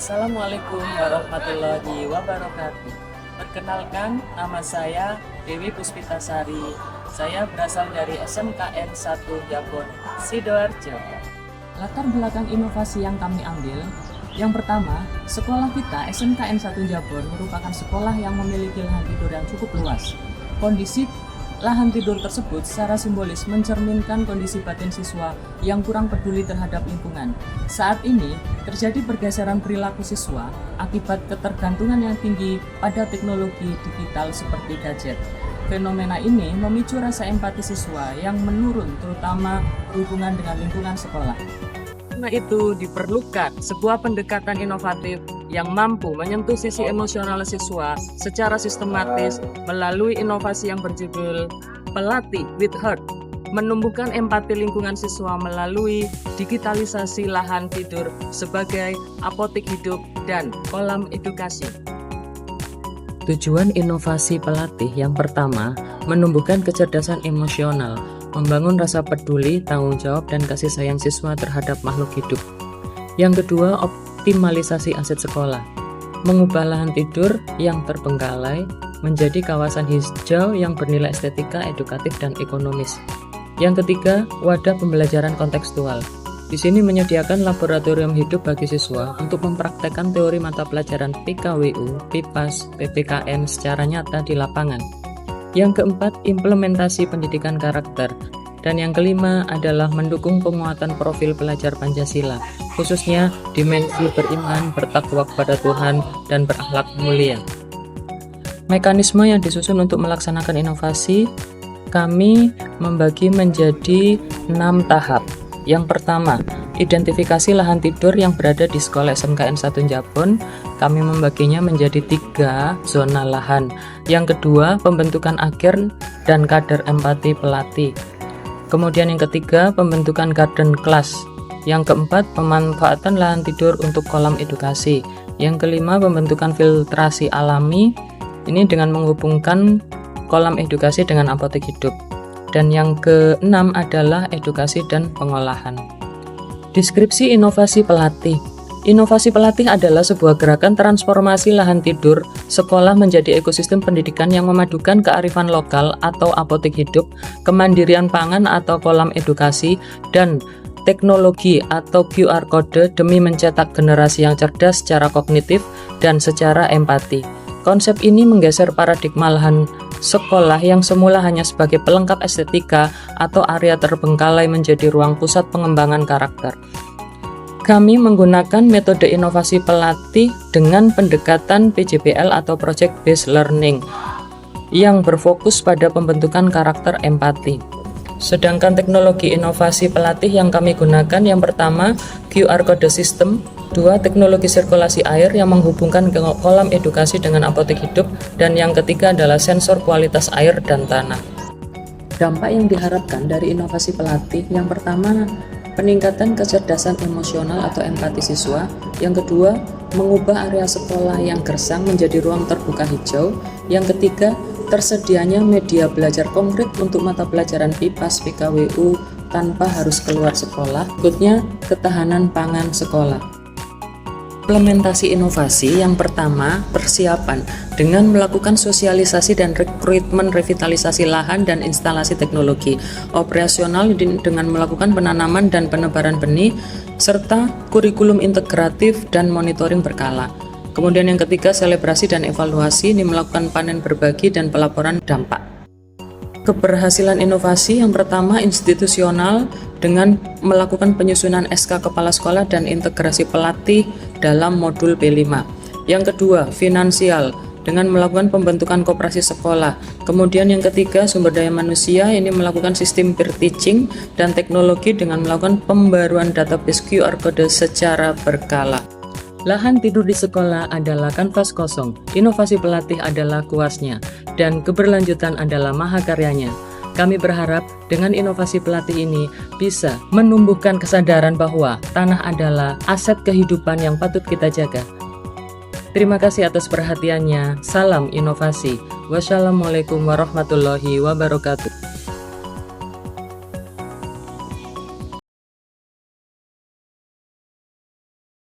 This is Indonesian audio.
Assalamualaikum warahmatullahi wabarakatuh. Perkenalkan, nama saya Dewi Puspitasari. Saya berasal dari SMKN 1 Jabon, Sidoarjo. Latar belakang inovasi yang kami ambil, yang pertama, sekolah kita SMKN 1 Jabon merupakan sekolah yang memiliki lahan tidur yang cukup luas. Kondisi lahan tidur tersebut secara simbolis mencerminkan kondisi batin siswa yang kurang peduli terhadap lingkungan. Saat ini, terjadi pergeseran perilaku siswa akibat ketergantungan yang tinggi pada teknologi digital seperti gadget. Fenomena ini memicu rasa empati siswa yang menurun, terutama hubungan dengan lingkungan sekolah. Karena itu diperlukan sebuah pendekatan inovatif yang mampu menyentuh sisi emosional siswa secara sistematis melalui inovasi yang berjudul Pelatih with Heart, menumbuhkan empati lingkungan siswa melalui digitalisasi lahan tidur sebagai apotik hidup dan kolam edukasi. Tujuan inovasi pelatih yang pertama, menumbuhkan kecerdasan emosional, membangun rasa peduli, tanggung jawab, dan kasih sayang siswa terhadap makhluk hidup. Yang kedua, optimalisasi aset sekolah, mengubah lahan tidur yang terbengkalai menjadi kawasan hijau yang bernilai estetika, edukatif, dan ekonomis. Yang ketiga, wadah pembelajaran kontekstual. Di sini menyediakan laboratorium hidup bagi siswa untuk mempraktekkan teori mata pelajaran PKWU, PIPAS, PPKN secara nyata di lapangan. Yang keempat, implementasi pendidikan karakter. Dan yang kelima adalah mendukung penguatan profil pelajar Pancasila, khususnya dimensi beriman, bertakwa kepada Tuhan, dan berakhlak mulia. Mekanisme yang disusun untuk melaksanakan inovasi, kami membagi menjadi 6 tahap. Yang pertama, identifikasi lahan tidur yang berada di sekolah SMKN 1 Jabon. Kami membaginya menjadi 3 zona lahan. Yang kedua, pembentukan agen dan kader empati pelatih. Kemudian yang ketiga, pembentukan garden class. Yang keempat, pemanfaatan lahan tidur untuk kolam edukasi. Yang kelima, pembentukan filtrasi alami. Ini dengan menghubungkan kolam edukasi dengan apotek hidup. Dan yang keenam adalah edukasi dan pengolahan. Deskripsi inovasi pelatih. Inovasi pelatih adalah sebuah gerakan transformasi lahan tidur sekolah menjadi ekosistem pendidikan yang memadukan kearifan lokal atau apotek hidup, kemandirian pangan atau kolam edukasi, dan teknologi atau QR Code demi mencetak generasi yang cerdas secara kognitif dan secara empati. Konsep ini menggeser paradigma lahan sekolah yang semula hanya sebagai pelengkap estetika atau area terbengkalai menjadi ruang pusat pengembangan karakter. Kami menggunakan metode inovasi pelatih dengan pendekatan PJBL atau Project Based Learning yang berfokus pada pembentukan karakter empati. Sedangkan teknologi inovasi pelatih yang kami gunakan yang pertama QR Code System, 2 teknologi sirkulasi air yang menghubungkan kolam edukasi dengan apotek hidup, dan yang ketiga adalah sensor kualitas air dan tanah. Dampak yang diharapkan dari inovasi pelatih yang pertama, peningkatan kecerdasan emosional atau empati siswa. Yang kedua, mengubah area sekolah yang gersang menjadi ruang terbuka hijau. Yang ketiga, tersedianya media belajar konkret untuk mata pelajaran PIPAS, PKWU tanpa harus keluar sekolah. Berikutnya, ketahanan pangan sekolah. Implementasi inovasi yang pertama, persiapan dengan melakukan sosialisasi dan rekrutmen revitalisasi lahan dan instalasi teknologi, operasional dengan melakukan penanaman dan penebaran benih, serta kurikulum integratif dan monitoring berkala. Kemudian yang ketiga, selebrasi dan evaluasi, ini melakukan panen berbagi dan pelaporan dampak. Keberhasilan inovasi yang pertama, institusional dengan melakukan penyusunan SK Kepala Sekolah dan integrasi pelatih dalam modul P5. Yang kedua, finansial dengan melakukan pembentukan koperasi sekolah. Kemudian yang ketiga, sumber daya manusia, ini melakukan sistem peer teaching dan teknologi dengan melakukan pembaruan database QR Code secara berkala. Lahan tidur di sekolah adalah kanvas kosong, inovasi pelatih adalah kuasnya, dan keberlanjutan adalah mahakaryanya. Kami berharap dengan inovasi pelatih ini bisa menumbuhkan kesadaran bahwa tanah adalah aset kehidupan yang patut kita jaga. Terima kasih atas perhatiannya. Salam inovasi. Wassalamualaikum warahmatullahi wabarakatuh.